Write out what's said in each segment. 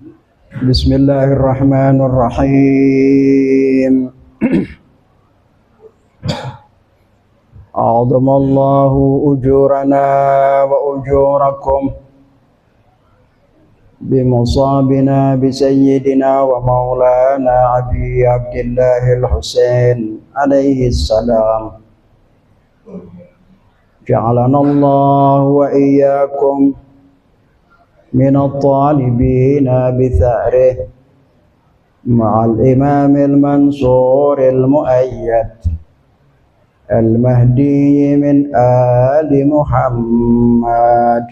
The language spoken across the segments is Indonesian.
Bismillahirrahmanirrahim. A'adhamallahu ujurana wa ujurakum bimusabina bisayyidina wa maulana Abi Abdillahil Husain alaihi salam. Ja'alanallahu wa iyyakum من الطالبين بثأره مع الإمام المنصور المؤيد المهدي من آل محمد.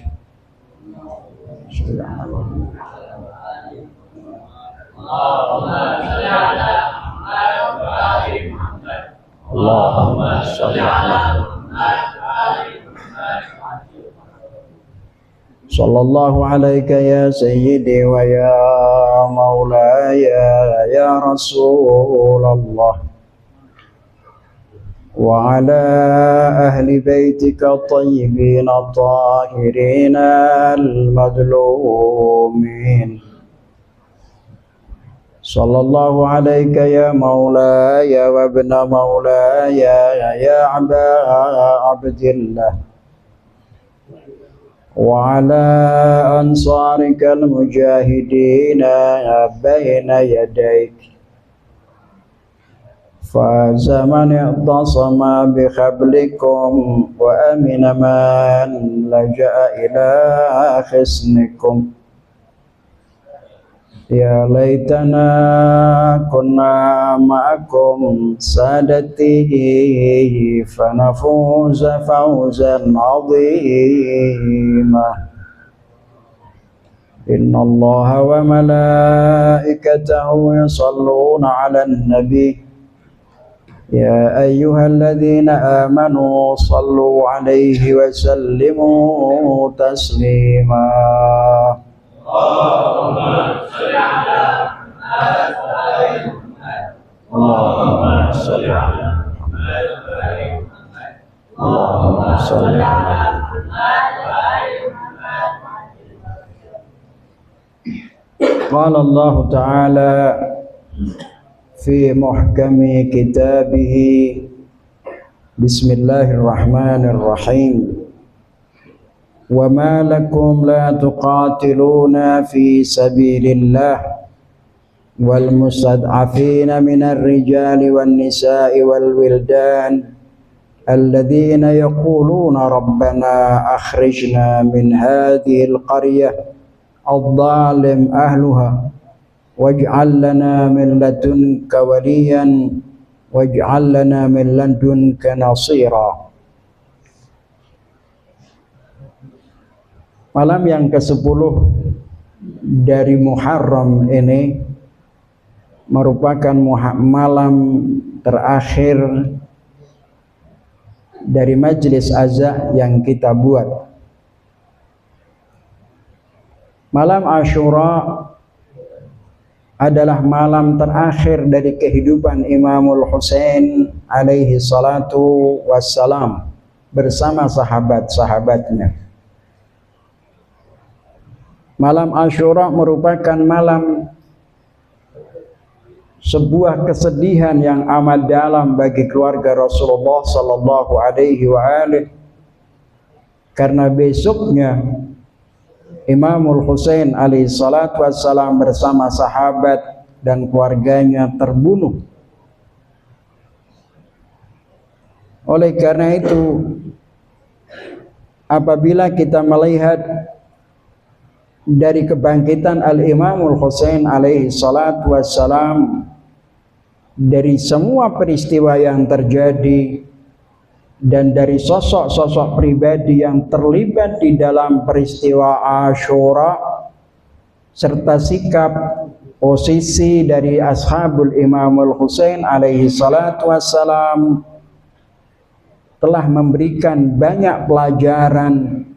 اللهم صل على صلى الله عليك يا سيدي ويا مولاي يا رسول الله وعلى أهل بيتك الطيبين الطاهرين المظلومين. صلى الله عليك يا مولاي وابن مولاي يا أبا عبد الله وعلى أنصارك المجاهدين بين يديك. فاز من اعتصم بحبلكم وأمن من لجأ إلى حصنكم. يا ليتنا كنا معكم سادتي فنفوز فوزا عظيما. إن الله وملائكته يصلون على النبي يا أيها الذين آمنوا صلوا عليه وسلموا تسليما. اللهم صل على محمد. اللهم صل على محمد. اللهم صل على محمد. قال الله تعالى في محكم كتابه بسم الله الرحمن الرحيم. وما لكم لا تقاتلون في سبيل الله والمستضعفين من الرجال والنساء والولدان الذين يقولون ربنا أخرجنا من هذه القرية الظالم أهلها واجعل لنا من لدنك وليا واجعل لنا من لدنك نصيرا. Malam yang ke-10 dari Muharram ini merupakan malam terakhir dari majlis azza yang kita buat. Malam Asyura adalah malam terakhir dari kehidupan Imamul Husain alaihi salatu wassalam bersama sahabat-sahabatnya. Malam Asyura merupakan malam sebuah kesedihan yang amat dalam bagi keluarga Rasulullah sallallahu alaihi wasallam, karena besoknya Imamul Husain alaihi salatu wassalam bersama sahabat dan keluarganya terbunuh. Oleh karena itu, apabila kita melihat dari kebangkitan Al-Imamul Husain alaihi salatu wassalam, dari semua peristiwa yang terjadi dan dari sosok-sosok pribadi yang terlibat di dalam peristiwa Asyura, serta sikap posisi dari ashabul Imamul Husain alaihi salatu wassalam, telah memberikan banyak pelajaran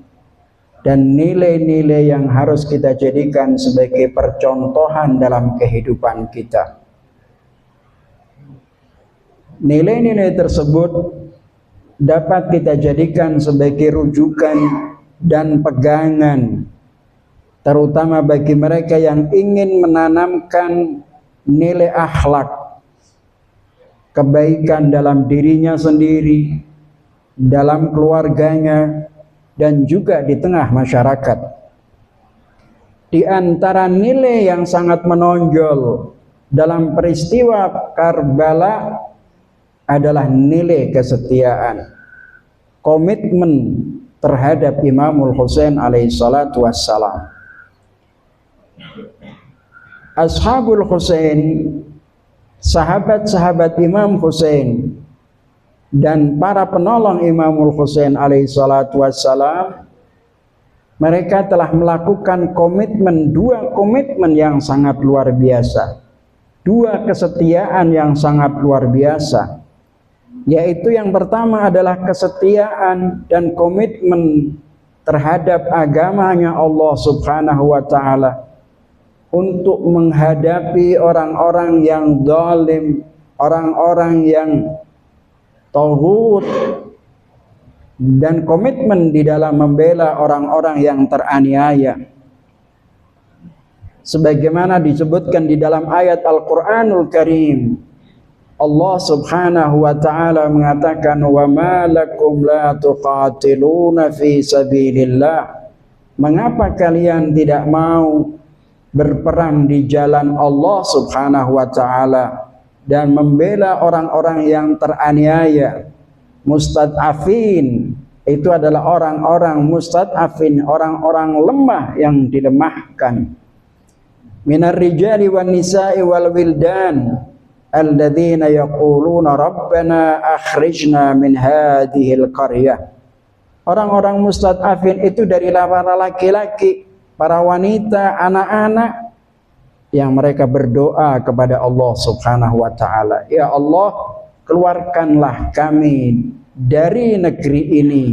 dan nilai-nilai yang harus kita jadikan sebagai percontohan dalam kehidupan kita. Nilai-nilai tersebut dapat kita jadikan sebagai rujukan dan pegangan terutama bagi mereka yang ingin menanamkan nilai akhlak, kebaikan dalam dirinya sendiri, dalam keluarganya, dan juga di tengah masyarakat. Di antara nilai yang sangat menonjol dalam peristiwa Karbala adalah nilai kesetiaan, komitmen terhadap Imamul Husain alaihissalatu wassalam. Ashabul Husain, sahabat-sahabat Imam Husain dan para penolong Imamul Husain alaihissalatu wassalam, mereka telah melakukan dua komitmen yang sangat luar biasa, dua kesetiaan yang sangat luar biasa, yaitu yang pertama adalah kesetiaan dan komitmen terhadap agamanya Allah subhanahu wa ta'ala, untuk menghadapi orang-orang yang zalim, orang-orang yang tauhid, dan komitmen di dalam membela orang-orang yang teraniaya. Sebagaimana disebutkan di dalam ayat Al-Qur'anul Karim, Allah subhanahu wa ta'ala mengatakan, wa ma lakum la tuqatiluna fi sabilillah, mengapa kalian tidak mau berperang di jalan Allah subhanahu wa ta'ala dan membela orang-orang yang teraniaya. Mustad'afin itu adalah orang-orang mustad'afin, orang-orang lemah yang dilemahkan. Minar rijali wan nisa'i wal wildan alladzina yaquluna rabbana akhrijna min hadhil qaryah. Orang-orang mustad'afin itu dari para laki-laki, para wanita, anak-anak, yang mereka berdoa kepada Allah subhanahu wa ta'ala, ya Allah, keluarkanlah kami dari negeri ini,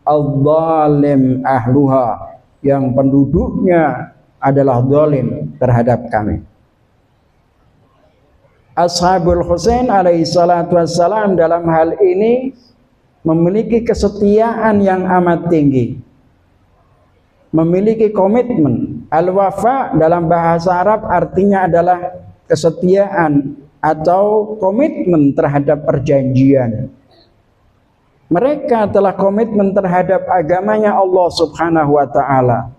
al-zalim ahluha, yang penduduknya adalah zalim terhadap kami. Ashabul Husain alaihi salatu wassalam dalam hal ini memiliki kesetiaan yang amat tinggi, memiliki komitmen. Al-wafa dalam bahasa Arab artinya adalah kesetiaan atau komitmen terhadap perjanjian. Mereka telah komitmen terhadap agamanya Allah subhanahu wa ta'ala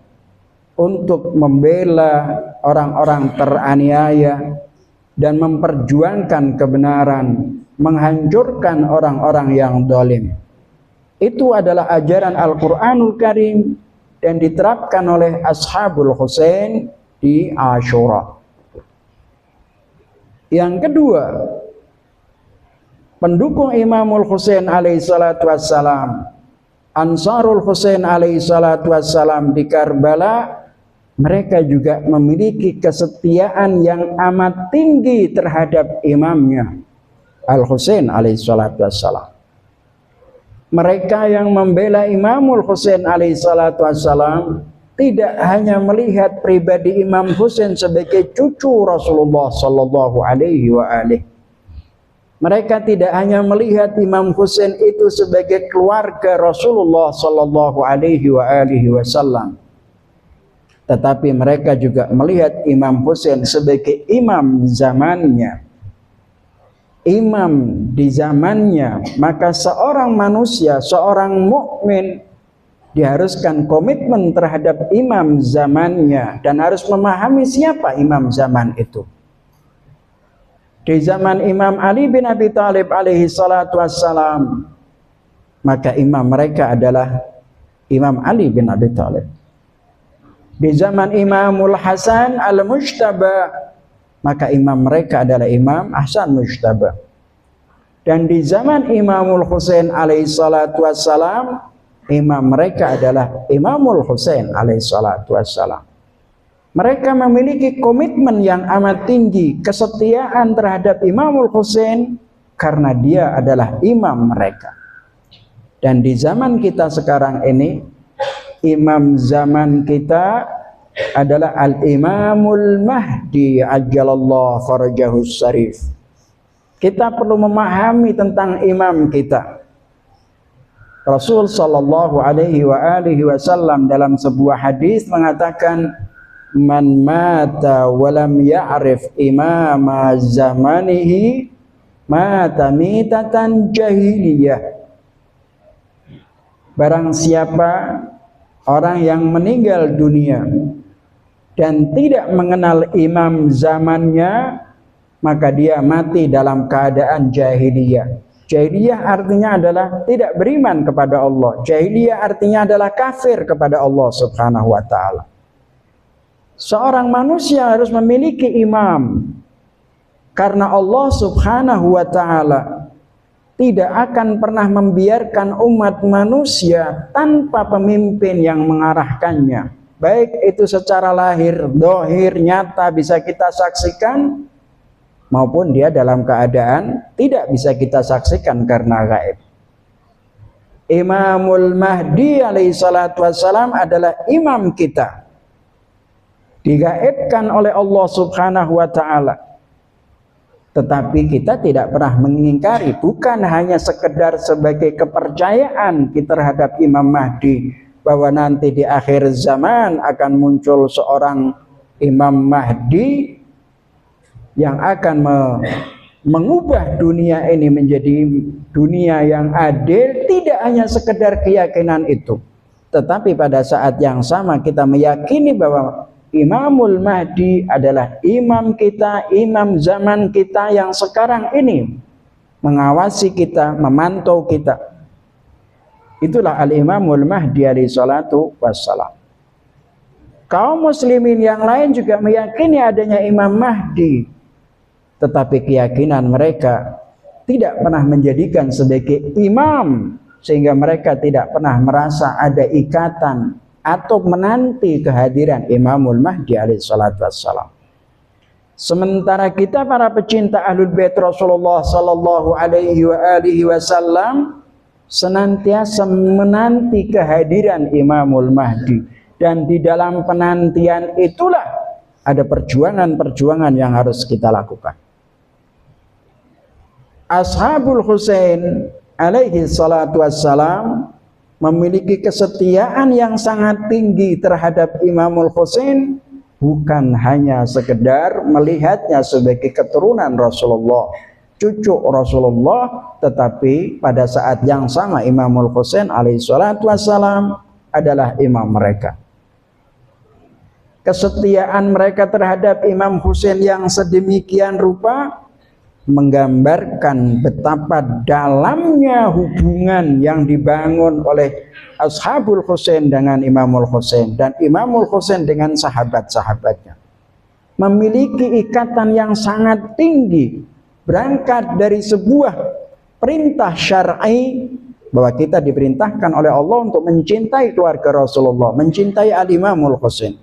untuk membela orang-orang teraniaya dan memperjuangkan kebenaran, menghancurkan orang-orang yang zalim. Itu adalah ajaran Al-Qur'anul Karim dan diterapkan oleh Ashabul Husain di Ashura. Yang kedua, pendukung Imamul Husain alaihi salatu wassalam, Ansarul Husain alaihi salatu wassalam di Karbala, mereka juga memiliki kesetiaan yang amat tinggi terhadap imamnya Al-Husain alaihi salatu wassalam. Mereka yang membela Imamul Husain alaihi salatu wassalam tidak hanya melihat pribadi Imam Husain sebagai cucu Rasulullah sallallahu alaihi wa alihi. Mereka tidak hanya melihat Imam Husain itu sebagai keluarga Rasulullah sallallahu alaihi wa alihi wasallam, tetapi mereka juga melihat Imam Husain sebagai imam zamannya, imam di zamannya. Maka seorang manusia, seorang mukmin diharuskan komitmen terhadap imam zamannya dan harus memahami siapa imam zaman itu. Di zaman Imam Ali bin Abi Thalib alaihi salatu wassalam, maka imam mereka adalah Imam Ali bin Abi Thalib. Di zaman Imamul Hasan al-Mujtaba, maka imam mereka adalah Imam Hasan Mujtaba. Dan di zaman Imamul Husain alaihi salatu wassalam, imam mereka adalah Imamul Husain alaihi salatu wassalam. Mereka memiliki komitmen yang amat tinggi, kesetiaan terhadap Imamul Husain karena dia adalah imam mereka. Dan di zaman kita sekarang ini, imam zaman kita adalah Al-Imamul Mahdi ajjalallahu farajahus syarif. Kita perlu memahami tentang imam kita. Rasul sallallahu alaihi wa alihi wasallam dalam sebuah hadis mengatakan, man mata walam ya'rif imama zamanihi mata mitatan jahiliyah. Barang siapa orang yang meninggal dunia dan tidak mengenal imam zamannya, maka dia mati dalam keadaan jahiliyah. Jahiliyah artinya adalah tidak beriman kepada Allah. Jahiliyah artinya adalah kafir kepada Allah Subhanahu wa ta'ala. Seorang manusia harus memiliki imam, karena Allah Subhanahu wa ta'ala tidak akan pernah membiarkan umat manusia tanpa pemimpin yang mengarahkannya. Baik itu secara lahir, dohir, nyata bisa kita saksikan, maupun dia dalam keadaan tidak bisa kita saksikan karena gaib. Imamul Mahdi alaihi salatu wassalam adalah imam kita, digaibkan oleh Allah Subhanahu wa ta'ala. Tetapi kita tidak pernah mengingkari, bukan hanya sekedar sebagai kepercayaan kita terhadap Imam Mahdi, bahwa nanti di akhir zaman akan muncul seorang Imam Mahdi yang akan mengubah dunia ini menjadi dunia yang adil. Tidak hanya sekedar keyakinan itu, tetapi pada saat yang sama kita meyakini bahwa Imamul Mahdi adalah imam kita, imam zaman kita yang sekarang ini mengawasi kita, memantau kita. Itulah Al-Imamul Mahdi alaihi salatu wassalam. Kaum muslimin yang lain juga meyakini adanya Imam Mahdi, tetapi keyakinan mereka tidak pernah menjadikan sebagai imam, sehingga mereka tidak pernah merasa ada ikatan atau menanti kehadiran Imamul Mahdi alaihi salatu wassalam. Sementara kita para pecinta Ahlul Bait Rasulullah sallallahu alaihi wasallam senantiasa menanti kehadiran Imamul Mahdi, dan di dalam penantian itulah ada perjuangan-perjuangan yang harus kita lakukan. Ashabul Husain alaihi salatu wassalam memiliki kesetiaan yang sangat tinggi terhadap Imamul Husain, bukan hanya sekedar melihatnya sebagai keturunan Rasulullah, cucu Rasulullah, tetapi pada saat yang sama Imamul Husain alaihi salatu wassalam adalah imam mereka. Kesetiaan mereka terhadap Imam Husain yang sedemikian rupa menggambarkan betapa dalamnya hubungan yang dibangun oleh Ashabul Husain dengan Imamul Husain, dan Imamul Husain dengan sahabat-sahabatnya. Memiliki ikatan yang sangat tinggi, berangkat dari sebuah perintah syar'i bahwa kita diperintahkan oleh Allah untuk mencintai keluarga Rasulullah, mencintai Al-Imamul Husain.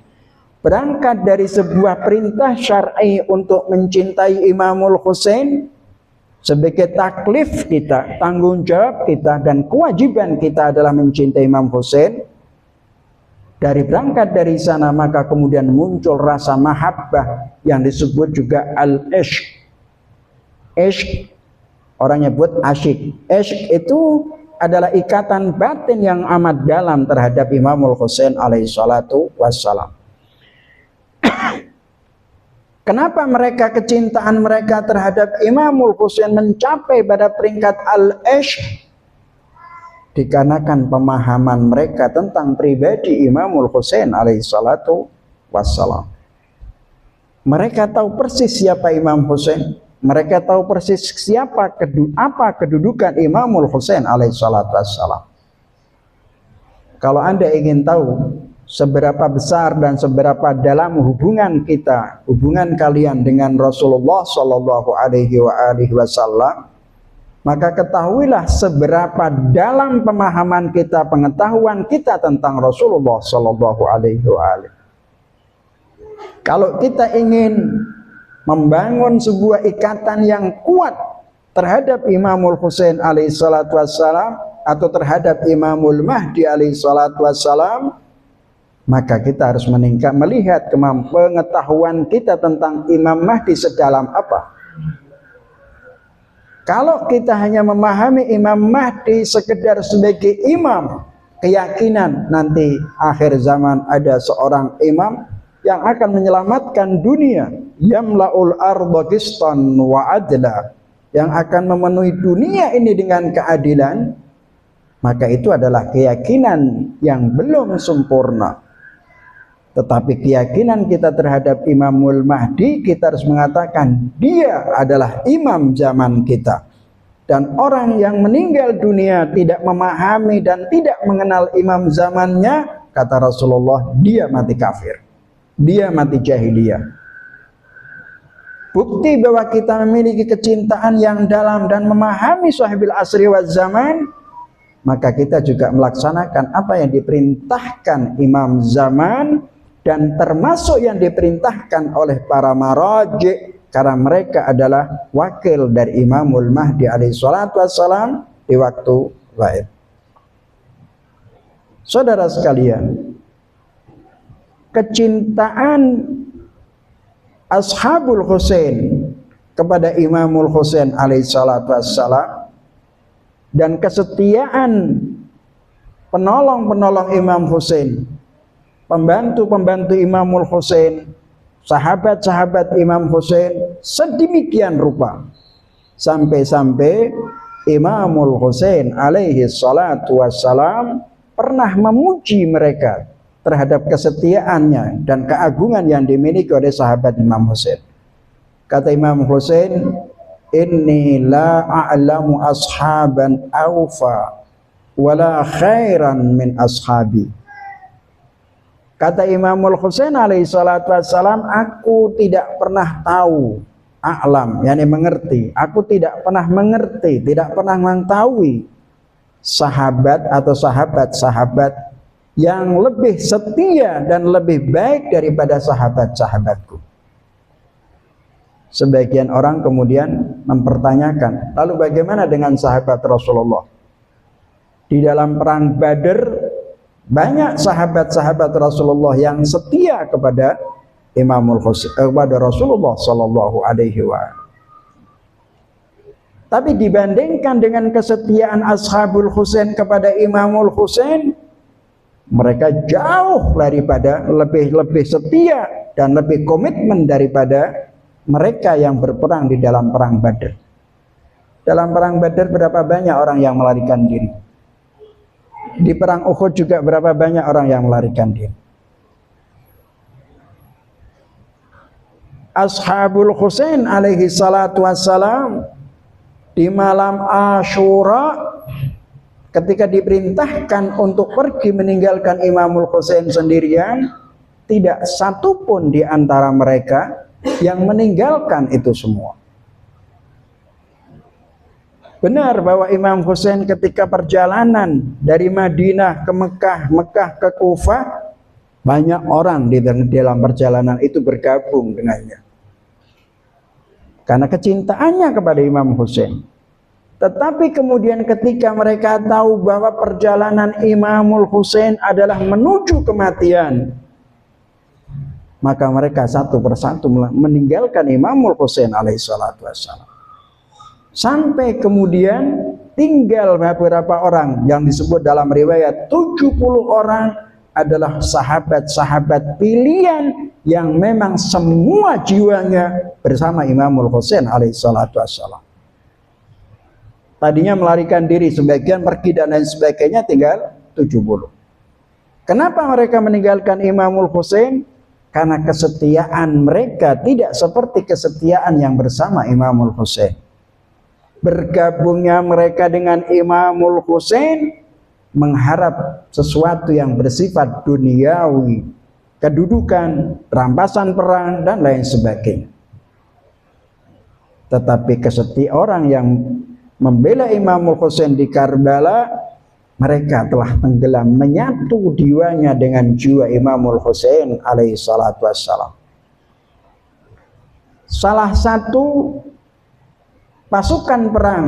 Berangkat dari sebuah perintah syar'i untuk mencintai Imamul Husain sebagai taklif kita, tanggung jawab kita dan kewajiban kita adalah mencintai Imam Husain. Dari berangkat dari sana maka kemudian muncul rasa mahabbah yang disebut juga al-ishq. Ishq, orang nyebut asyik. Ishq itu adalah ikatan batin yang amat dalam terhadap Imamul Husain alaihi salatu wassalam. Kenapa mereka, kecintaan mereka terhadap Imamul Husain mencapai pada peringkat al-ishq? Dikarenakan pemahaman mereka tentang pribadi Imamul Husain alaihi salatu wassalam. Mereka tahu persis siapa Imam Husain. Mereka tahu persis apa kedudukan Imamul Husain alaihi salatu wassalam. Kalau Anda ingin tahu seberapa besar dan seberapa dalam hubungan kita, hubungan kalian dengan Rasulullah sallallahu alaihi wasallam, maka ketahuilah seberapa dalam pemahaman kita, pengetahuan kita tentang Rasulullah sallallahu alaihi wasallam. Kalau kita ingin membangun sebuah ikatan yang kuat terhadap Imamul Husain alaihi salatu wassalam atau terhadap Imamul Mahdi alaihi salatu wassalam, maka kita harus melihat pengetahuan kita tentang Imam Mahdi sedalam apa. Kalau kita hanya memahami Imam Mahdi sekedar sebagai imam, keyakinan nanti akhir zaman ada seorang imam, yang akan menyelamatkan dunia, yamla'ul arda qistan wa adla, yang akan memenuhi dunia ini dengan keadilan, maka itu adalah keyakinan yang belum sempurna. Tetapi keyakinan kita terhadap Imamul Mahdi, kita harus mengatakan dia adalah imam zaman kita. Dan orang yang meninggal dunia tidak memahami dan tidak mengenal imam zamannya, kata Rasulullah, dia mati kafir, dia mati jahiliyah. Bukti bahwa kita memiliki kecintaan yang dalam dan memahami sahibil asri wa zaman, maka kita juga melaksanakan apa yang diperintahkan imam zaman, dan termasuk yang diperintahkan oleh para maraji, karena mereka adalah wakil dari Imamul Mahdi alaihi salatu wassalam di waktu gaib. Saudara sekalian, kecintaan Ashabul Husain kepada Imamul Husain alaihi salatu wassalam dan kesetiaan penolong-penolong Imam Husain, pembantu-pembantu Imamul Husain, sahabat-sahabat Imam Husain sedemikian rupa, sampai-sampai Imamul Husain alaihi salatu wassalam pernah memuji mereka terhadap kesetiaannya dan keagungan yang dimiliki oleh sahabat Imam Husain. Kata Imam Husain, inni la a'lamu ashaban awfa wala khairan min ashabi. Kata Imamul Husain alaihi salatu wassalam, aku tidak pernah tahu, a'lam, yakni mengerti, aku tidak pernah mengerti, tidak pernah mengetahui sahabat atau sahabat-sahabat yang lebih setia dan lebih baik daripada sahabat-sahabatku. Sebagian orang kemudian mempertanyakan, lalu bagaimana dengan sahabat Rasulullah? Di dalam perang Badar banyak sahabat-sahabat Rasulullah yang setia kepada Imamul Husain, kepada Rasulullah sallallahu alaihi wasallam. Tapi dibandingkan dengan kesetiaan Ashabul Husain kepada Imamul Husain, mereka jauh daripada lebih setia dan lebih komitmen daripada mereka yang berperang di dalam perang Badar. Dalam perang Badar berapa banyak orang yang melarikan diri? Di perang Uhud juga berapa banyak orang yang melarikan diri? Ashabul Husain alaihi salatu wassalam di malam Asyura ketika diperintahkan untuk pergi meninggalkan Imamul Husain sendirian, tidak satu pun di antara mereka yang meninggalkan itu semua. Benar bahwa Imam Husain ketika perjalanan dari Madinah ke Mekah, Mekah ke Kufah, banyak orang di dalam perjalanan itu bergabung dengannya karena kecintaannya kepada Imam Husain. Tetapi kemudian ketika mereka tahu bahwa perjalanan Imamul Husain adalah menuju kematian, maka mereka satu persatu meninggalkan Imamul Husain alaihissalatu wassalam. Sampai kemudian tinggal beberapa orang yang disebut dalam riwayat 70 orang adalah sahabat-sahabat pilihan yang memang semua jiwanya bersama Imamul Husain alaihissalatu wassalam. Tadinya melarikan diri, sebagian pergi dan lain sebagainya, tinggal 70. Kenapa mereka meninggalkan Imamul Husain? Karena kesetiaan mereka tidak seperti kesetiaan yang bersama Imamul Husain. Bergabungnya mereka dengan Imamul Husain mengharap sesuatu yang bersifat duniawi, kedudukan, rampasan perang dan lain sebagainya. Tetapi orang yang membela Imamul Husain di Karbala, mereka telah tenggelam menyatu jiwanya dengan jiwa Imamul Husain alaihi salatu wassalam. Salah satu pasukan perang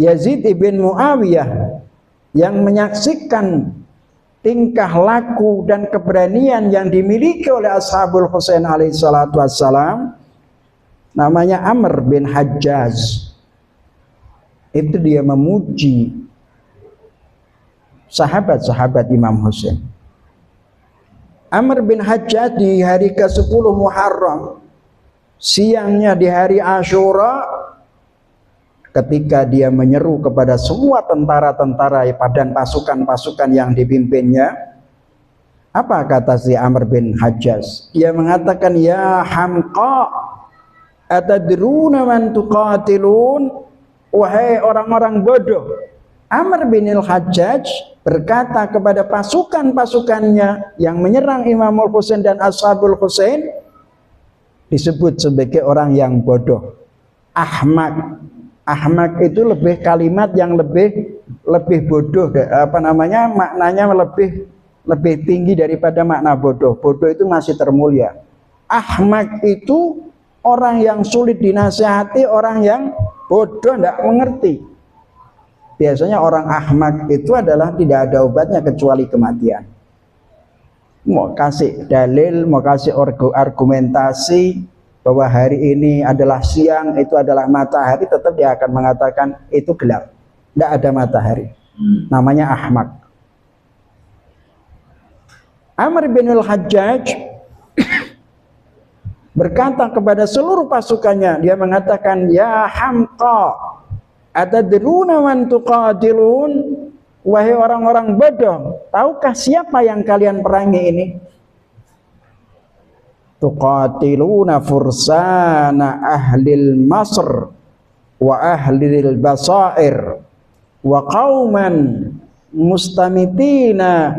Yazid ibn Muawiyah yang menyaksikan tingkah laku dan keberanian yang dimiliki oleh Ashabul Husain alaihi salatu wassalam, namanya Amr bin Hajjaz. Itu dia memuji sahabat-sahabat Imam Husain. Amr bin Hajjaj di hari ke-10 Muharram, siangnya di hari Asyura, ketika dia menyeru kepada semua tentara-tentara dan pasukan-pasukan yang dipimpinnya, apa kata si Amr bin Hajjaj? Dia mengatakan, ya Hamqa, atadruna man tuqatilun? Wahai orang-orang bodoh. Amr bin Hajjaj berkata kepada pasukan-pasukannya yang menyerang Imamul Husain dan Ashabul Husain, disebut sebagai orang yang bodoh, ahmak. Ahmak itu lebih kalimat yang lebih bodoh, maknanya lebih tinggi daripada makna bodoh. Bodoh itu masih termulia. Ahmak itu orang yang sulit dinasihati, orang yang bodoh, tidak mengerti. Biasanya orang ahmak itu adalah tidak ada obatnya kecuali kematian. Mau kasih dalil, mau kasih argumentasi bahwa hari ini adalah siang, itu adalah matahari, tetap dia akan mengatakan itu gelap, tidak ada matahari. Namanya ahmak. Amr bin Hajjaj berkata kepada seluruh pasukannya, dia mengatakan, ya Hamqa, atadruna man tuqatilun? Wahai orang-orang bodoh, tahukah siapa yang kalian perangi ini? Tuqatiluna fursana ahlil Masr wa ahlil Basair wa qauman mustamitina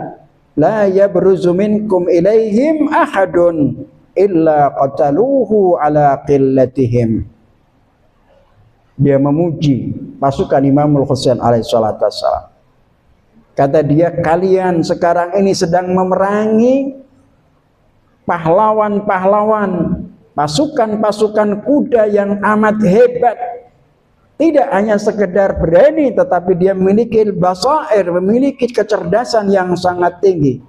la yabruzu minkum ilaihim ahadun illa qataluhu ala qillatihim. Dia memuji pasukan Imamul Husain alaihissalatu wassalam. Kata dia, kalian sekarang ini sedang memerangi pahlawan-pahlawan, pasukan-pasukan kuda yang amat hebat. Tidak hanya sekedar berani, tetapi dia memiliki basair, memiliki kecerdasan yang sangat tinggi.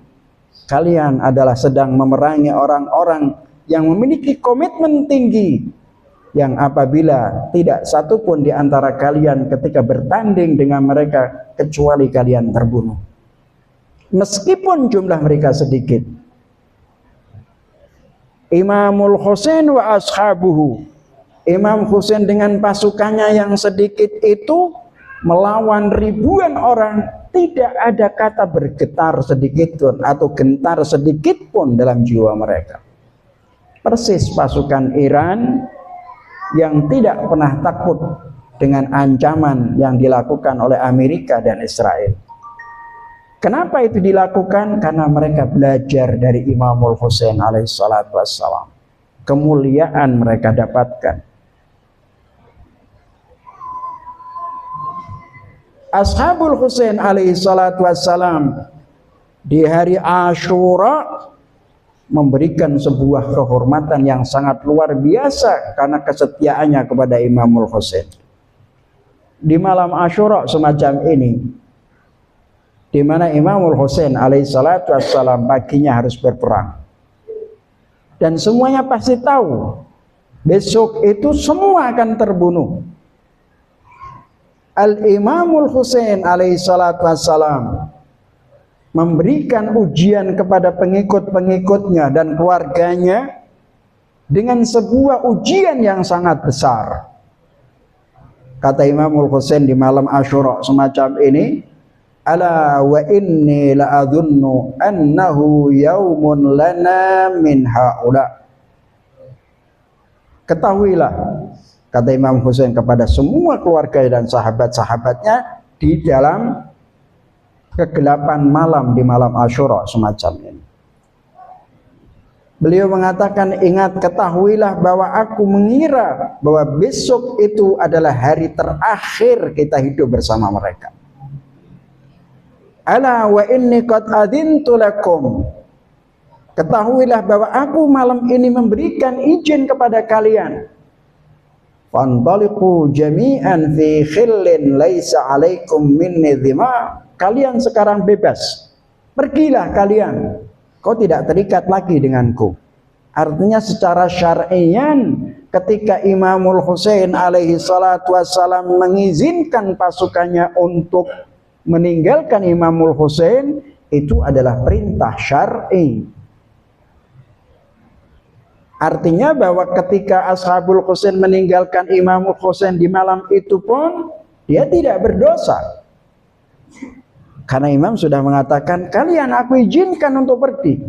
Kalian adalah sedang memerangi orang-orang yang memiliki komitmen tinggi, yang apabila tidak satupun di antara kalian ketika bertanding dengan mereka kecuali kalian terbunuh, meskipun jumlah mereka sedikit. Imamul Husain wa ashabuhu, Imam Husain dengan pasukannya yang sedikit itu melawan ribuan orang, tidak ada kata bergetar sedikit pun atau gentar sedikit pun dalam jiwa mereka. Persis pasukan Iran yang tidak pernah takut dengan ancaman yang dilakukan oleh Amerika dan Israel. Kenapa itu dilakukan? Karena mereka belajar dari Imamul Husain alaihissalatu wassalam. Kemuliaan mereka dapatkan. Ashabul Husain alaihissalatu wassalam di hari Asyura memberikan sebuah kehormatan yang sangat luar biasa karena kesetiaannya kepada Imamul Husain. Di malam Asyura semacam ini, di mana Imamul Husain alaihissalatu wassalam paginya harus berperang, dan semuanya pasti tahu besok itu semua akan terbunuh. Al-Imamul Husain alaihissalatu wassalam memberikan ujian kepada pengikut-pengikutnya dan keluarganya dengan sebuah ujian yang sangat besar. Kata Imamul Husain di malam Asyura semacam ini, ala wa inni la'adhunnu annahu yaumun lana min haula. Ketahuilah, kata Imam Husain kepada semua keluarga dan sahabat-sahabatnya di dalam kegelapan malam di malam Asyura semacam ini. Beliau mengatakan, ingat, ketahuilah bahwa aku mengira bahwa besok itu adalah hari terakhir kita hidup bersama mereka. Ala wa inni qad adhintu lakum. Ketahuilah bahwa aku malam ini memberikan izin kepada kalian. Fantaliqu jami'an fi khillin laisa 'alaikum minni dhima. Kalian sekarang bebas, pergilah kalian, kau tidak terikat lagi denganku. Artinya secara syar'iyan, ketika Imamul Husain alaihi salatu wassalam mengizinkan pasukannya untuk meninggalkan Imamul Husain, itu adalah perintah syar'i. Artinya bahwa ketika Ashabul Husain meninggalkan Imam Husain di malam itu pun dia tidak berdosa. Karena Imam sudah mengatakan, kalian aku izinkan untuk pergi.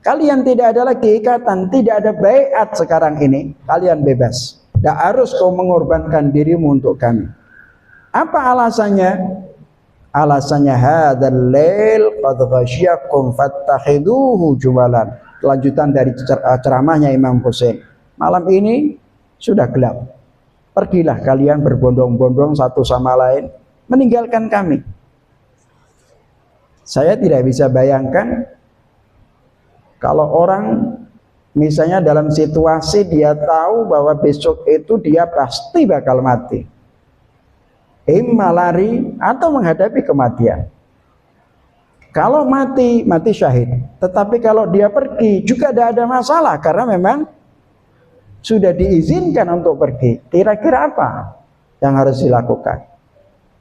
Kalian tidak ada lagi ikatan, tidak ada baiat sekarang ini. Kalian bebas. Tidak harus kau mengorbankan dirimu untuk kami. Apa alasannya? Alasannya hadzal lail qad ghasyiakum fattakhiduhu jumalan. Kelanjutan dari ceramahnya Imam Husain. Malam ini sudah gelap. Pergilah kalian berbondong-bondong satu sama lain meninggalkan kami. Saya tidak bisa bayangkan kalau orang misalnya dalam situasi dia tahu bahwa besok itu dia pasti bakal mati. Imma lari atau menghadapi kematian. Kalau mati, mati syahid. Tetapi kalau dia pergi juga tidak ada masalah karena memang sudah diizinkan untuk pergi. Kira-kira apa yang harus dilakukan?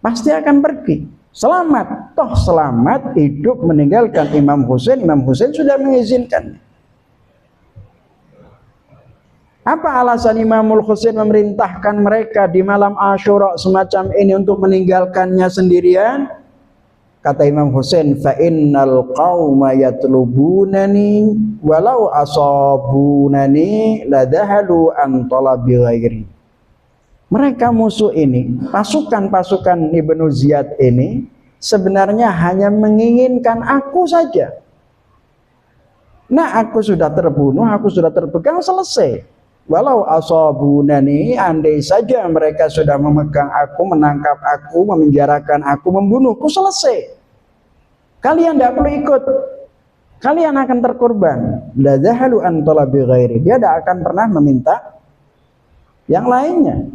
Pasti akan pergi. Selamat, toh selamat hidup meninggalkan Imam Husain. Imam Husain sudah mengizinkan. Apa alasan Imamul Husain memerintahkan mereka di malam Asyura semacam ini untuk meninggalkannya sendirian? Kata Imam Husain, fa innal qauma yatlubunani walau asabunani ladahalu an talabi ghairi. Mereka musuh ini, pasukan-pasukan Ibnu Ziyad ini sebenarnya hanya menginginkan aku saja. Nah, aku sudah terbunuh, aku sudah terpegang, selesai. Walau asabunani, andai saja mereka sudah memegang aku, menangkap aku, memenjarakan aku, membunuhku, selesai. Kalian tidak perlu ikut. Kalian akan terkorban. La zahalu an talabi ghairi. Dia tidak akan pernah meminta yang lainnya.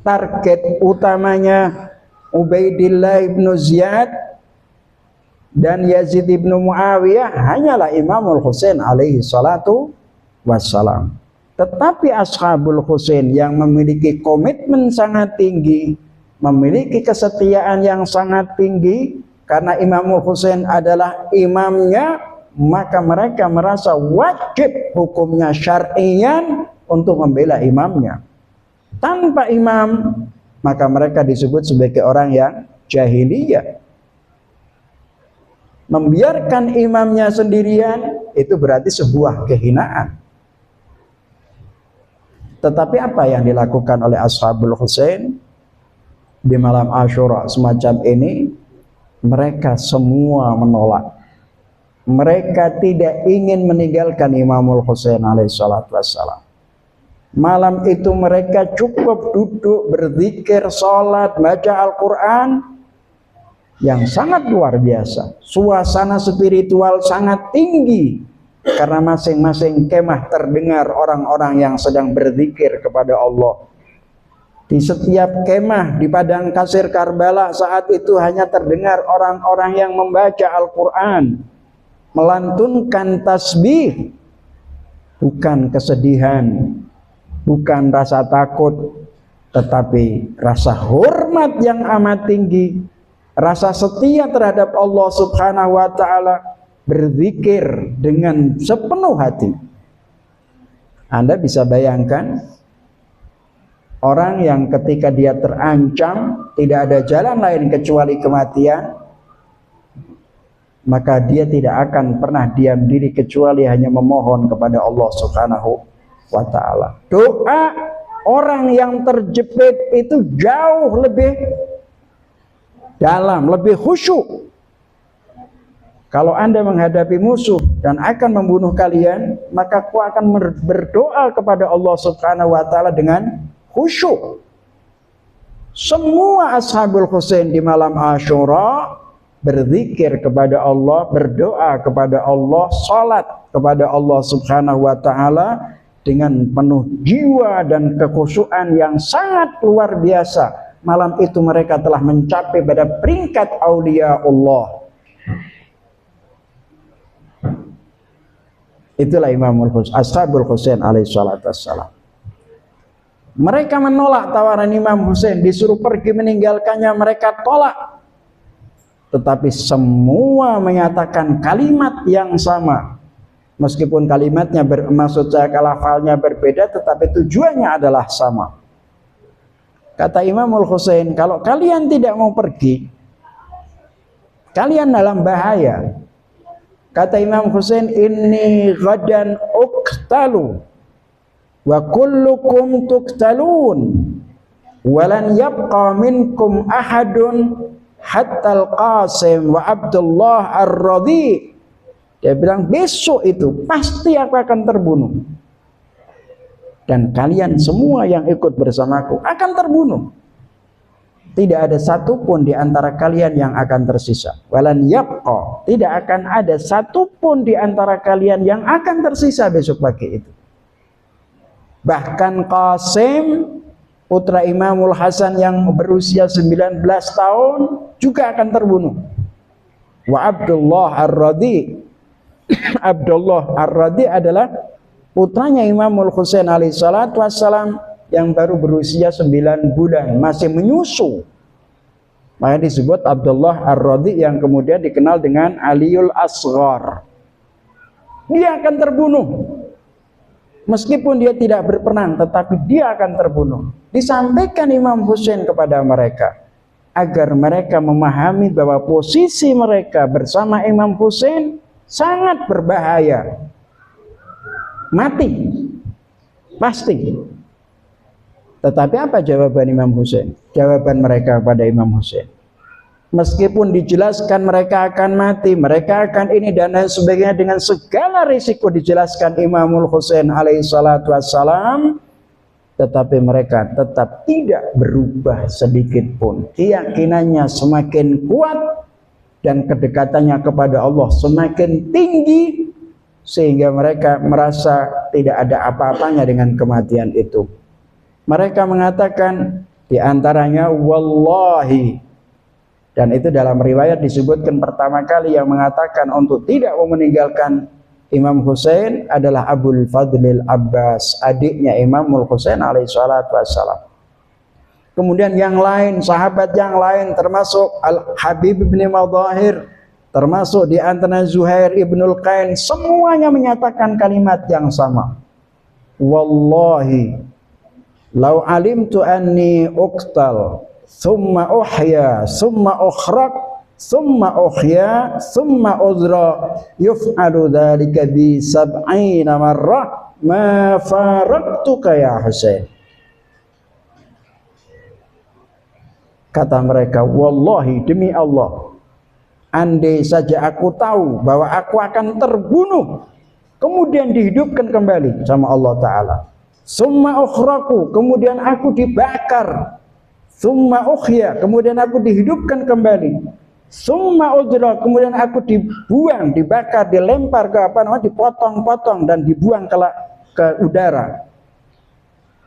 Target utamanya Ubaidillah ibnu Ziyad dan Yazid ibnu Muawiyah hanyalah Imamul Husain alaihi salatu wassalam. Tetapi Ashabul Husain yang memiliki komitmen sangat tinggi, memiliki kesetiaan yang sangat tinggi, karena Imamul Husain adalah imamnya, maka mereka merasa wajib hukumnya syar'iyan untuk membela imamnya. Tanpa imam, maka mereka disebut sebagai orang yang jahiliyah. Membiarkan imamnya sendirian itu berarti sebuah kehinaan. Tetapi apa yang dilakukan oleh Ashabul Husain di malam Asyura semacam ini? Mereka semua menolak. Mereka tidak ingin meninggalkan Imamul Husain alaihissalatu wassalam. Malam itu mereka cukup duduk, berzikir, sholat, baca Al-Quran yang sangat luar biasa. Suasana spiritual sangat tinggi karena masing-masing kemah terdengar orang-orang yang sedang berzikir kepada Allah. Di setiap kemah di padang kasir Karbala saat itu hanya terdengar orang-orang yang membaca Al-Quran, melantunkan tasbih, bukan kesedihan, bukan rasa takut, tetapi rasa hormat yang amat tinggi, rasa setia terhadap Allah Subhanahu wa ta'ala, berzikir dengan sepenuh hati. Anda bisa bayangkan orang yang ketika dia terancam tidak ada jalan lain kecuali kematian, maka dia tidak akan pernah diam diri kecuali hanya memohon kepada Allah Subhanahu wa ta'ala. Doa orang yang terjepit itu jauh lebih dalam, lebih khusyuk. Kalau Anda menghadapi musuh dan akan membunuh kalian, maka kau akan berdoa kepada Allah Subhanahu wa ta'ala dengan khusyuk. Semua Ashabul Husain di malam Asyura berzikir kepada Allah, berdoa kepada Allah, salat kepada Allah Subhanahu wa ta'ala dengan penuh jiwa dan kekhusyukan yang sangat luar biasa. Malam itu mereka telah mencapai pada peringkat aulia Allah. Itulah Imamul Husain, Ashabul Husain alaihi salatu wassalam. Mereka menolak tawaran Imam Husain, disuruh pergi meninggalkannya, mereka tolak. Tetapi semua menyatakan kalimat yang sama. Meskipun kalimatnya maksud saya lafalnya berbeda, tetapi tujuannya adalah sama. Kata Imamul Husain, kalau kalian tidak mau pergi, kalian dalam bahaya. Kata Imam Husain, inni ghadan uqtalu wa kullukum tuqtalun walan yabqa minkum ahadun hatta al-Qasim wa Abdullah ar-Radhi. Dia bilang, besok itu pasti aku akan terbunuh. Dan kalian semua yang ikut bersamaku akan terbunuh. Tidak ada satupun di antara kalian yang akan tersisa. Walan yabqa, tidak akan ada satupun di antara kalian yang akan tersisa besok pagi itu. Bahkan Qasim, putra Imamul Hasan yang berusia 19 tahun juga akan terbunuh. Wa Abdullah ar-Radhi. Abdullah ar-Radhi adalah putranya Imamul Husain alaihissalatu wassalam yang baru berusia 9 bulan, masih menyusu. Maka disebut Abdullah ar-Radhi yang kemudian dikenal dengan Aliul Asghar. Dia akan terbunuh. Meskipun dia tidak berperang, tetapi dia akan terbunuh. Disampaikan Imam Husain kepada mereka agar mereka memahami bahwa posisi mereka bersama Imam Husain sangat berbahaya. Mati pasti. Tetapi apa jawaban Imam Husain? Jawaban mereka pada Imam Husain, meskipun dijelaskan mereka akan mati, mereka akan ini dan lain sebagainya, dengan segala risiko dijelaskan Imamul Husain alaihissalatu wassalam, tetapi mereka tetap tidak berubah sedikit pun. Keyakinannya semakin kuat dan kedekatannya kepada Allah semakin tinggi, sehingga mereka merasa tidak ada apa-apanya dengan kematian itu. Mereka mengatakan di antaranya wallahi, dan itu dalam riwayat disebutkan pertama kali yang mengatakan untuk tidak mau meninggalkan Imam Husain adalah Abul Fadlil Abbas, adiknya Imamul Husain alaihissalatu wassalam. Kemudian yang lain, sahabat yang lain termasuk Al-Habib bin Madahir, termasuk di antara Zuhair ibnul Qain, semuanya menyatakan kalimat yang sama. Wallahi lau alimtu anni uqtal thumma uhya thumma ukhraq thumma uhya thumma udra yuf'alu dhalika bi 70 marrah ma faraqtuka ya Husain. Kata mereka, wallahi demi Allah, andai saja aku tahu bahwa aku akan terbunuh kemudian dihidupkan kembali sama Allah Ta'ala, summa ukhraqu, kemudian aku dibakar, summa ukhya, kemudian aku dihidupkan kembali, summa udra, kemudian aku dibuang, dibakar, dilempar ke dipotong-potong dan dibuang ke udara.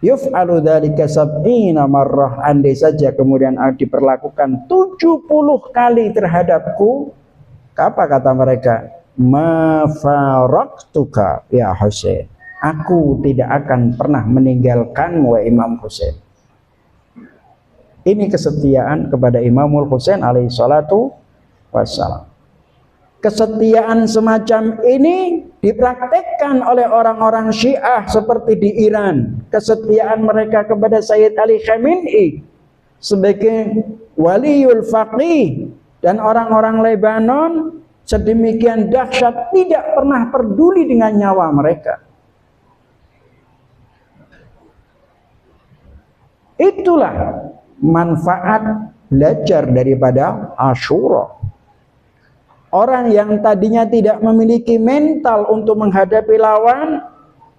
Yuf'alu dzalika 70 marrah, andai saja kemudian diperlakukan 70 kali terhadapku. Apa kata mereka? Ma faraqtuka ya Husain, aku tidak akan pernah meninggalkanmu wahai Imam Husain. Ini kesetiaan kepada Imamul Husain alaihissalatu wassalam. Kesetiaan semacam ini dipraktekkan oleh orang-orang Syiah seperti di Iran. Kesetiaan mereka kepada Sayyid Ali Khamenei sebagai waliul faqih, dan orang-orang Lebanon sedemikian dahsyat tidak pernah peduli dengan nyawa mereka. Itulah manfaat belajar daripada Asyura. Orang yang tadinya tidak memiliki mental untuk menghadapi lawan,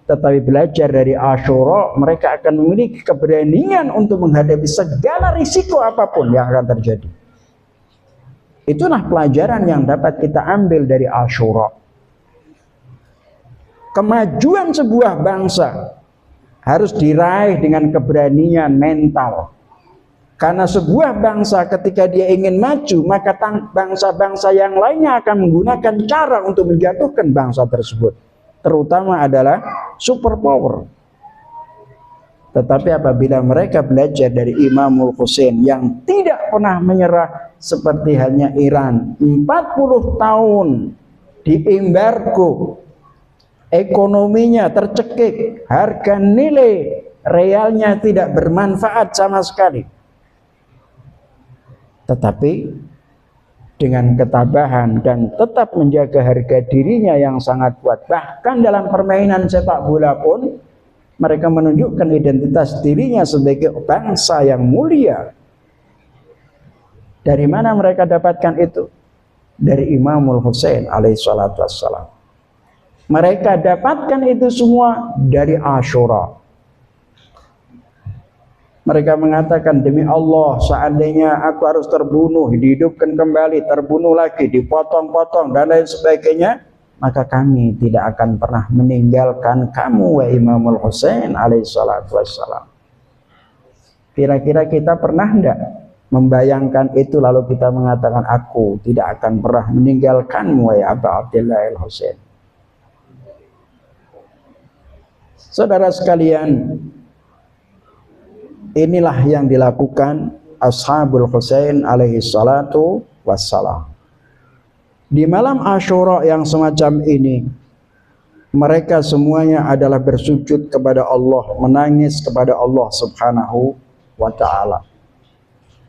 tetapi belajar dari Asyura, mereka akan memiliki keberanian untuk menghadapi segala risiko apapun yang akan terjadi. Itulah pelajaran yang dapat kita ambil dari Asyura. Kemajuan sebuah bangsa harus diraih dengan keberanian mental. Karena sebuah bangsa ketika dia ingin maju, maka bangsa-bangsa yang lainnya akan menggunakan cara untuk menjatuhkan bangsa tersebut. Terutama adalah superpower. Tetapi apabila mereka belajar dari Imamul Husain yang tidak pernah menyerah, seperti halnya Iran, 40 tahun diembargo, ekonominya tercekik, harga nilai realnya tidak bermanfaat sama sekali. Tetapi dengan ketabahan dan tetap menjaga harga dirinya yang sangat kuat, bahkan dalam permainan sepak bola pun mereka menunjukkan identitas dirinya sebagai bangsa yang mulia. Dari mana mereka dapatkan itu? Dari Imamul Husain alaihi salatu wassalam. Mereka dapatkan itu semua dari Asyura. Mereka mengatakan, demi Allah, seandainya aku harus terbunuh, dihidupkan kembali, terbunuh lagi, dipotong-potong dan lain sebagainya, maka kami tidak akan pernah meninggalkan kamu, wa Imamul Husain alaihi salatu wassalam. Kira-kira kita pernah enggak membayangkan itu lalu kita mengatakan, aku tidak akan pernah meninggalkanmu, wahai Abu Abdillah al-Husain. Saudara sekalian, inilah yang dilakukan Ashabul Husain alaihi salatu wassalam. Di malam Asyura yang semacam ini, mereka semuanya adalah bersujud kepada Allah, menangis kepada Allah subhanahu wa ta'ala.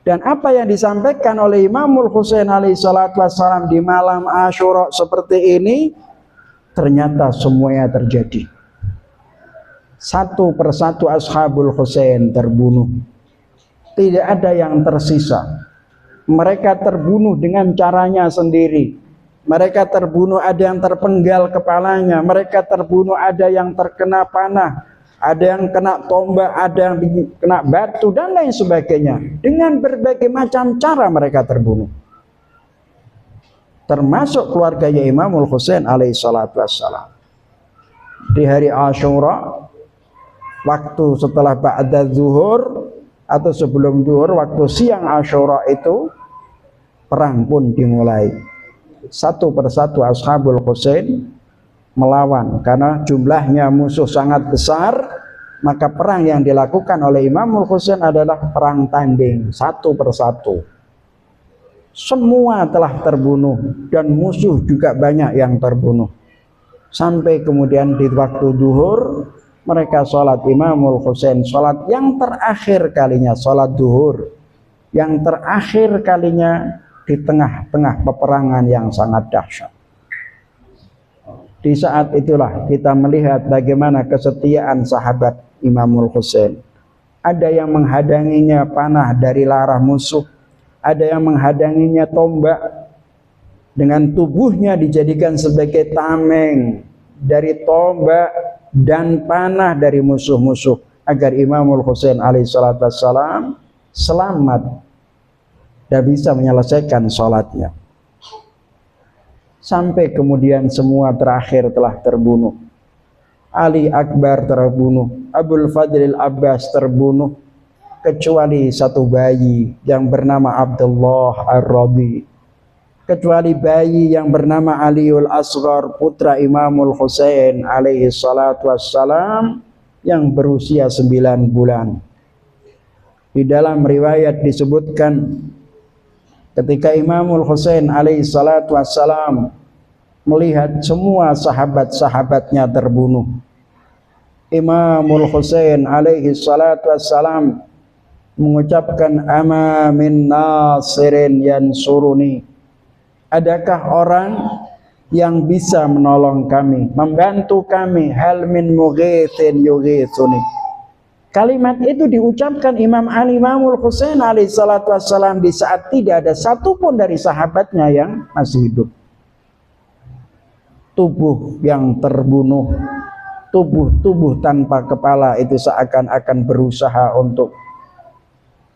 Dan apa yang disampaikan oleh Imamul Husain alaihi salatu wassalam di malam Asyura seperti ini, ternyata semuanya terjadi. Satu persatu Ashabul Husain terbunuh. Tidak ada yang tersisa. Mereka terbunuh dengan caranya sendiri. Mereka terbunuh, ada yang terpenggal kepalanya. Mereka terbunuh, ada yang terkena panah, ada yang kena tombak, ada yang kena batu dan lain sebagainya. Dengan berbagai macam cara mereka terbunuh. Termasuk keluarganya Imamul Husain alaihi salatu wassalam. Di hari Asyura, waktu setelah ba'da zuhur atau sebelum zuhur, waktu siang Asyura itu, perang pun dimulai. Satu persatu Ashabul Husain melawan, karena jumlahnya musuh sangat besar, maka perang yang dilakukan oleh Imamul Husain adalah perang tanding, satu persatu. Semua telah terbunuh dan musuh juga banyak yang terbunuh. Sampai kemudian di waktu duhur mereka sholat, Imamul Husain sholat yang terakhir kalinya, sholat duhur yang terakhir kalinya di tengah-tengah peperangan yang sangat dahsyat. Di saat itulah kita melihat bagaimana kesetiaan sahabat Imamul Husain. Ada yang menghadanginya panah dari larah musuh, ada yang menghadanginya tombak, dengan tubuhnya dijadikan sebagai tameng dari tombak dan panah dari musuh-musuh, agar Imamul Husain alaihi salatu wassalam selamat dan bisa menyelesaikan sholatnya. Sampai kemudian semua terakhir telah terbunuh. Ali Akbar terbunuh, Abul Fadlil Abbas terbunuh, kecuali satu bayi yang bernama Abdullah Ar-Rabi, kecuali bayi yang bernama Aliul Asghar, putra Imamul Husain alaihi salatu wassalam, yang berusia 9 bulan. Di dalam riwayat disebutkan, ketika Imamul Husain alaihi salatu wassalam melihat semua sahabat-sahabatnya terbunuh, Imamul Husain alaihi salatu wassalam mengucapkan, ama min nasirin yansuruni, adakah orang yang bisa menolong kami, membantu kami, hal min mughithin yughithuni. Kalimat itu diucapkan Imamul Husain alaihi salatu wassalam di saat tidak ada satupun dari sahabatnya yang masih hidup. Tubuh yang terbunuh, tubuh tanpa kepala itu seakan-akan berusaha untuk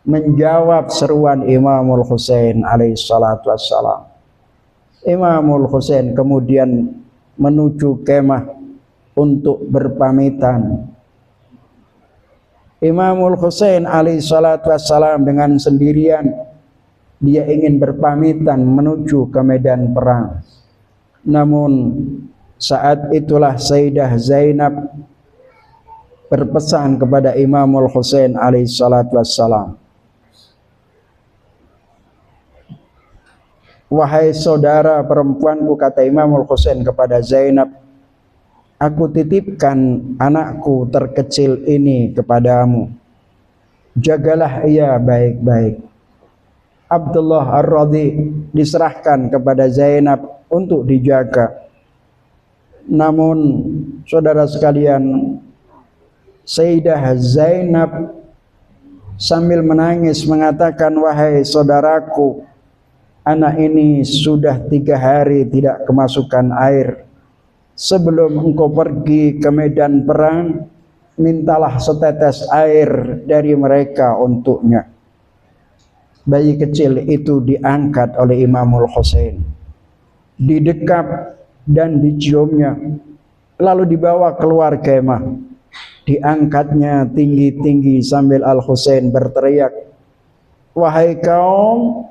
menjawab seruan Imamul Husain alaihi salatu wassalam. Imamul Husain kemudian menuju kemah untuk berpamitan. Imamul Husain alaihi salatu wassalam dengan sendirian, dia ingin berpamitan menuju ke medan perang. Namun saat itulah Sayyidah Zainab berpesan kepada Imamul Husain alaihi salatu wassalam, wahai saudara perempuanku, kata Imamul Husain kepada Zainab, aku titipkan anakku terkecil ini kepadamu. Jagalah ia baik-baik. Abdullah Ar-Radhi diserahkan kepada Zainab untuk dijaga. Namun saudara sekalian, Sayyidah Zainab sambil menangis mengatakan, wahai saudaraku, anak ini sudah 3 hari tidak kemasukan air. Sebelum engkau pergi ke medan perang, mintalah setetes air dari mereka untuknya. Bayi kecil itu diangkat oleh Imamul Husain, didekap dan diciumnya, lalu dibawa keluar kemah. Diangkatnya tinggi-tinggi sambil Al-Husain berteriak, wahai kaum,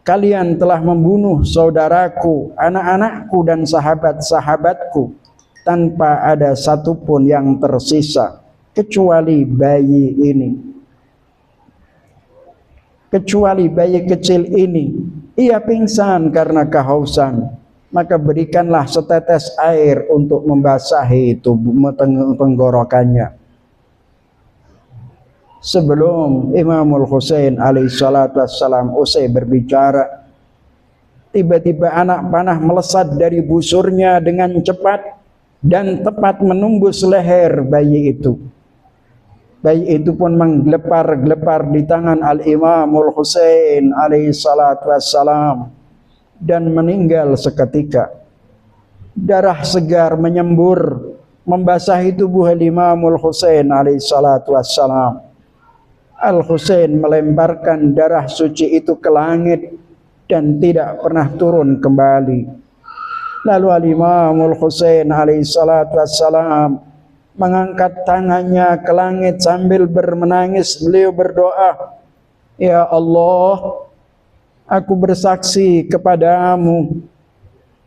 kalian telah membunuh saudaraku, anak-anakku dan sahabat-sahabatku tanpa ada satupun yang tersisa kecuali bayi ini. Kecuali bayi kecil ini, ia pingsan karena kehausan. Maka berikanlah setetes air untuk membasahi tubuh tenggorokannya. Sebelum Imamul Husain alaihissalatu wassalam usai berbicara, tiba-tiba anak panah melesat dari busurnya dengan cepat dan tepat menembus leher bayi itu. Bayi itu pun menggelepar-gelepar di tangan Al-Imamul Husain alaihissalatu wassalam dan meninggal seketika. Darah segar menyembur membasahi tubuh Imamul Husain alaihissalatu wassalam. Al-Husain melemparkan darah suci itu ke langit dan tidak pernah turun kembali. Lalu Al-Imamul Husain alaihissalatu wassalam mengangkat tangannya ke langit sambil menangis. Beliau berdoa, ya Allah, aku bersaksi kepadamu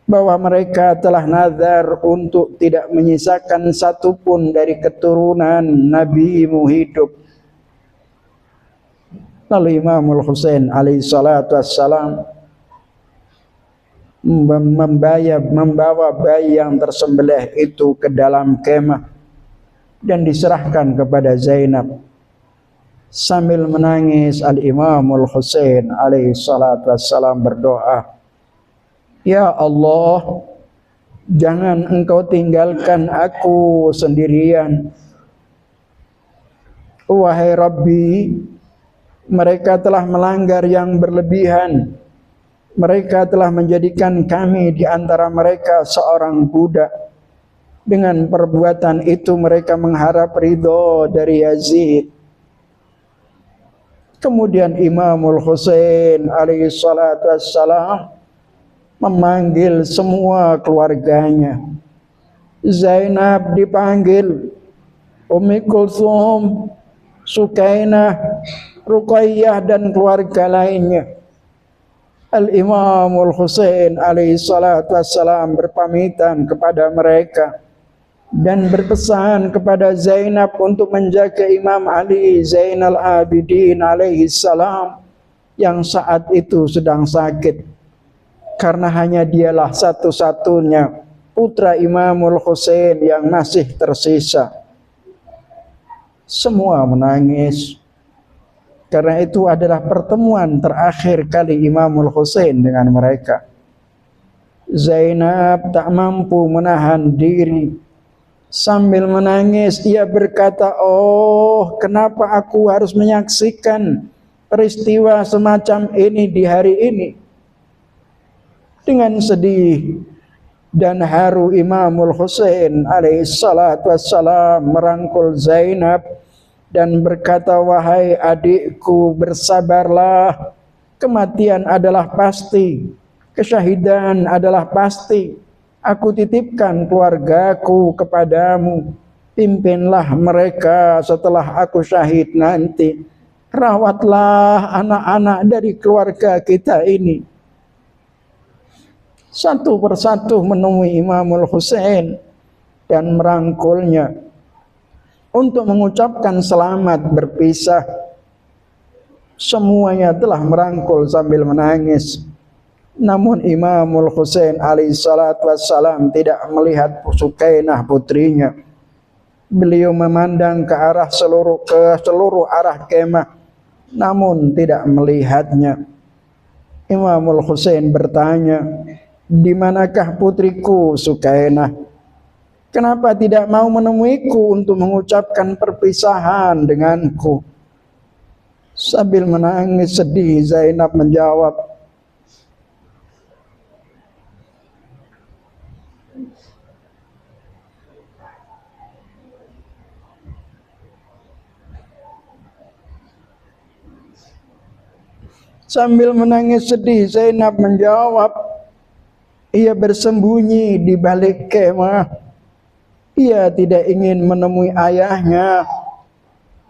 bahwa mereka telah nazar untuk tidak menyisakan satupun dari keturunan Nabi-Mu hidup. Lalu Imamul Husain alaihissalatu wassalam membawa bayi yang tersembelih itu ke dalam kemah dan diserahkan kepada Zainab. Sambil menangis Al-Imamul Husain alaihissalatu wassalam berdoa, ya Allah, jangan engkau tinggalkan aku sendirian. Wahai Rabbi, mereka telah melanggar yang berlebihan. Mereka telah menjadikan kami di antara mereka seorang budak. Dengan perbuatan itu mereka mengharap ridho dari Yazid. Kemudian Imamul Husain alaihissalatu wassalam memanggil semua keluarganya. Zainab dipanggil, Ummi Kulthum, Sukainah, Ruqayyah dan keluarga lainnya. Al-Imamul Husain alaihissalatu wassalam berpamitan kepada mereka dan berpesan kepada Zainab untuk menjaga Imam Ali Zainal Abidin alaihissalam yang saat itu sedang sakit, karena hanya dialah satu-satunya putra Imamul Husain yang masih tersisa. Semua menangis, karena itu adalah pertemuan terakhir kali Imamul Husain dengan mereka. Zainab tak mampu menahan diri. Sambil menangis ia berkata, oh, kenapa aku harus menyaksikan peristiwa semacam ini di hari ini? Dengan sedih dan haru Imamul Husain alaihissalatu wassalam merangkul Zainab dan berkata, wahai adikku, bersabarlah. Kematian adalah pasti, kesyahidan adalah pasti. Aku titipkan keluargaku kepadamu. Pimpinlah mereka setelah aku syahid nanti. Rawatlah anak-anak dari keluarga kita ini. Satu persatu menemui Imamul Husain dan merangkulnya untuk mengucapkan selamat berpisah. Semuanya telah merangkul sambil menangis. Namun Imamul Husain alaihissalatu wassalam tidak melihat Sukainah putrinya. Beliau memandang ke seluruh arah kemah, namun tidak melihatnya. Imamul Husain bertanya, "Di manakah putriku Sukainah? Kenapa tidak mau menemuiku untuk mengucapkan perpisahan denganku?" Sambil menangis sedih, Zainab menjawab, Zainab menjawab, ia bersembunyi di balik kemah. Ia tidak ingin menemui ayahnya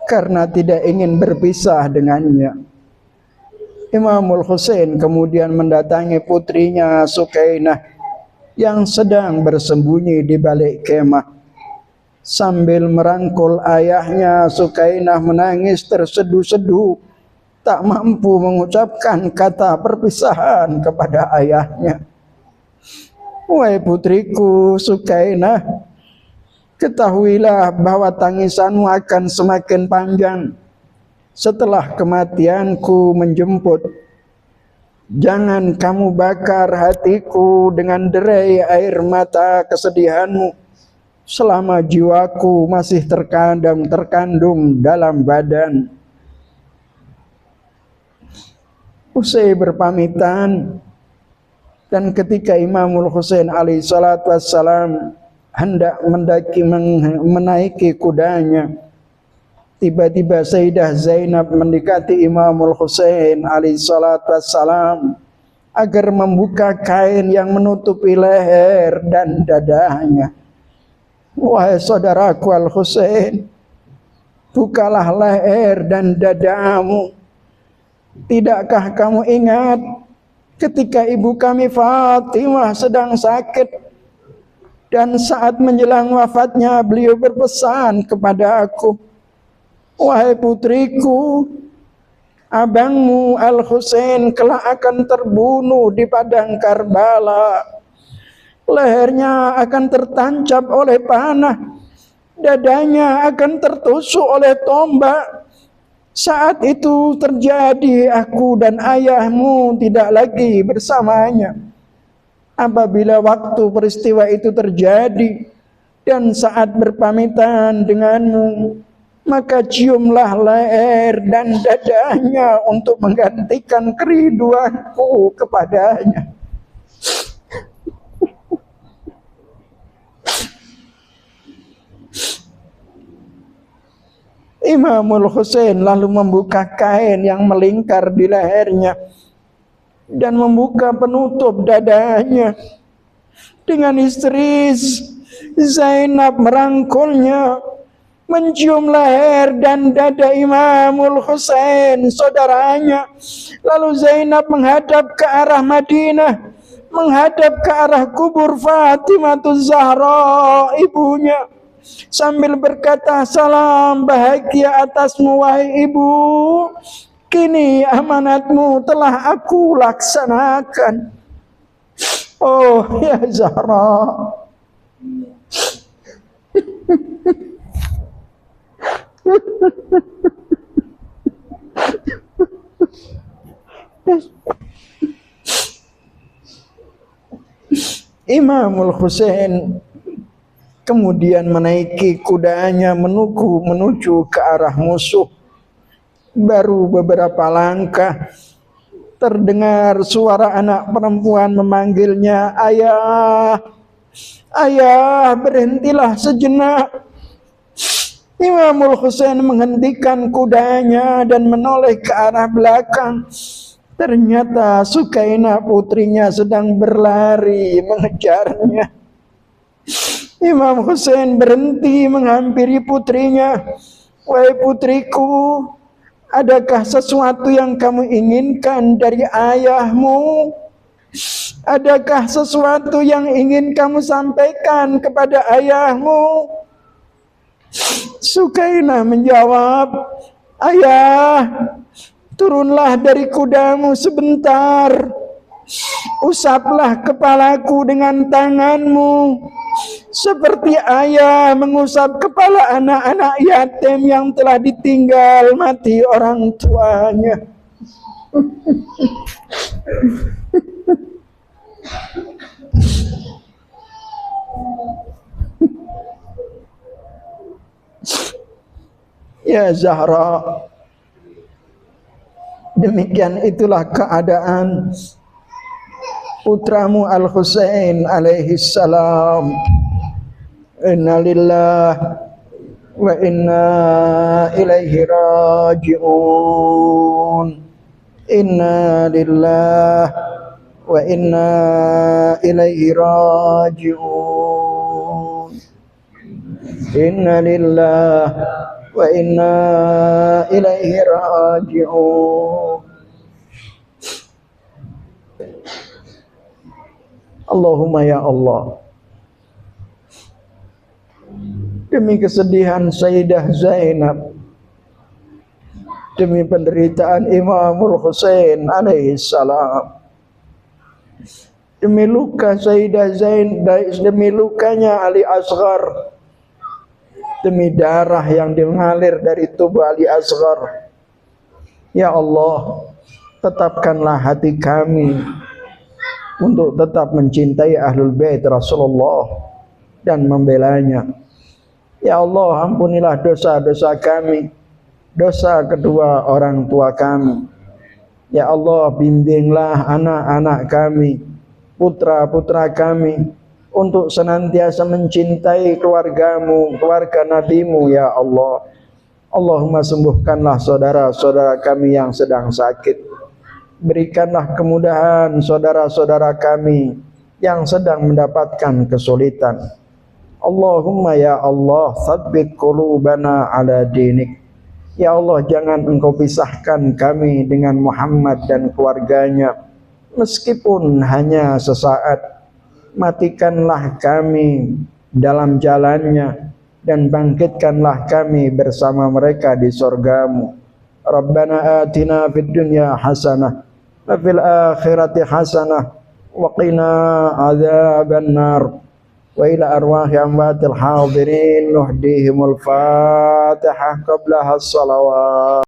karena tidak ingin berpisah dengannya. Imamul Husain kemudian mendatangi putrinya Sukainah yang sedang bersembunyi di balik kemah. Sambil merangkul ayahnya, Sukainah menangis terseduh-seduh, tak mampu mengucapkan kata perpisahan kepada ayahnya. "Wahai putriku Sukainah, ketahuilah bahwa tangisanmu akan semakin panjang setelah kematianku menjemput. Jangan kamu bakar hatiku dengan derai air mata kesedihanmu selama jiwaku masih terkandung dalam badan." Usai berpamitan, dan ketika Imamul Husain alaihissalatu wassalam hendak menaiki kudanya, tiba-tiba Sayyidah Zainab mendekati Imamul Husain alaihissalatu wassalam agar membuka kain yang menutupi leher dan dadanya. "Wahai saudaraku Al-Husain, bukalah leher dan dadamu. Tidakkah kamu ingat ketika ibu kami Fatimah sedang sakit, dan saat menjelang wafatnya beliau berpesan kepada aku, 'Wahai putriku, abangmu Al-Husain kelak akan terbunuh di padang Karbala. Lehernya akan tertancap oleh panah, dadanya akan tertusuk oleh tombak. Saat itu terjadi, aku dan ayahmu tidak lagi bersamanya. Apabila waktu peristiwa itu terjadi dan saat berpamitan denganmu, maka ciumlah leher dan dadanya untuk menggantikan kerinduanku kepadanya.'" Imamul Husain lalu membuka kain yang melingkar di lehernya dan membuka penutup dadanya. Dengan histeris, Zainab merangkulnya, mencium leher dan dada Imamul Husain, saudaranya. Lalu Zainab menghadap ke arah Madinah, menghadap ke arah kubur Fatimah Zahra, ibunya, sambil berkata, "Salam bahagia atasmu wahai ibu. Kini amanatmu telah aku laksanakan. Oh ya Zahra." Imamul Husain kemudian menaiki kudanya menuju ke arah musuh. Baru beberapa langkah terdengar suara anak perempuan memanggilnya, "Ayah, ayah, berhentilah sejenak." Imamul Husain menghentikan kudanya dan menoleh ke arah belakang. Ternyata Sukainah putrinya sedang berlari mengejarnya. Imam Husain berhenti menghampiri putrinya. "Wahai putriku, adakah sesuatu yang kamu inginkan dari ayahmu? Adakah sesuatu yang ingin kamu sampaikan kepada ayahmu?" Sukainah menjawab, "Ayah, turunlah dari kudamu sebentar. Usaplah kepalaku dengan tanganmu, seperti ayah mengusap kepala anak-anak yatim yang telah ditinggal mati orang tuanya. Ya Zahra, demikian itulah keadaan putramu Al-Husain alaihi salam. Inna lillahi wa inna ilaihi raji'un. Inna lillahi wa inna ilaihi raji'un. Inna lillahi wa inna ilaihi raji'un. Allahumma ya Allah, demi kesedihan Sayyidah Zainab, demi penderitaan Imamul Husain alaihi salam, demi luka Sayyidah Zainab, demi lukanya Ali Asghar, demi darah yang mengalir dari tubuh Ali Asghar, ya Allah, tetapkanlah hati kami untuk tetap mencintai Ahlul Bait Rasulullah dan membelanya. Ya Allah, ampunilah dosa-dosa kami, dosa kedua orang tua kami. Ya Allah, bimbinglah anak-anak kami, putra-putra kami, untuk senantiasa mencintai keluargamu, keluarga nabimu, ya Allah. Allahumma sembuhkanlah saudara-saudara kami yang sedang sakit. Berikanlah kemudahan saudara-saudara kami yang sedang mendapatkan kesulitan. Allahumma ya Allah, tsabbit qulubana ala dinik. Ya Allah, jangan engkau pisahkan kami dengan Muhammad dan keluarganya, meskipun hanya sesaat. Matikanlah kami dalam jalannya, dan bangkitkanlah kami bersama mereka di surgamu. Rabbana atina fid dunya hasanah wa fil akhirati hasanah wa qina adzaban nar. Wa ila arwahi amwatil hadirin nuhdihimul fatihah qablaha as-salawat.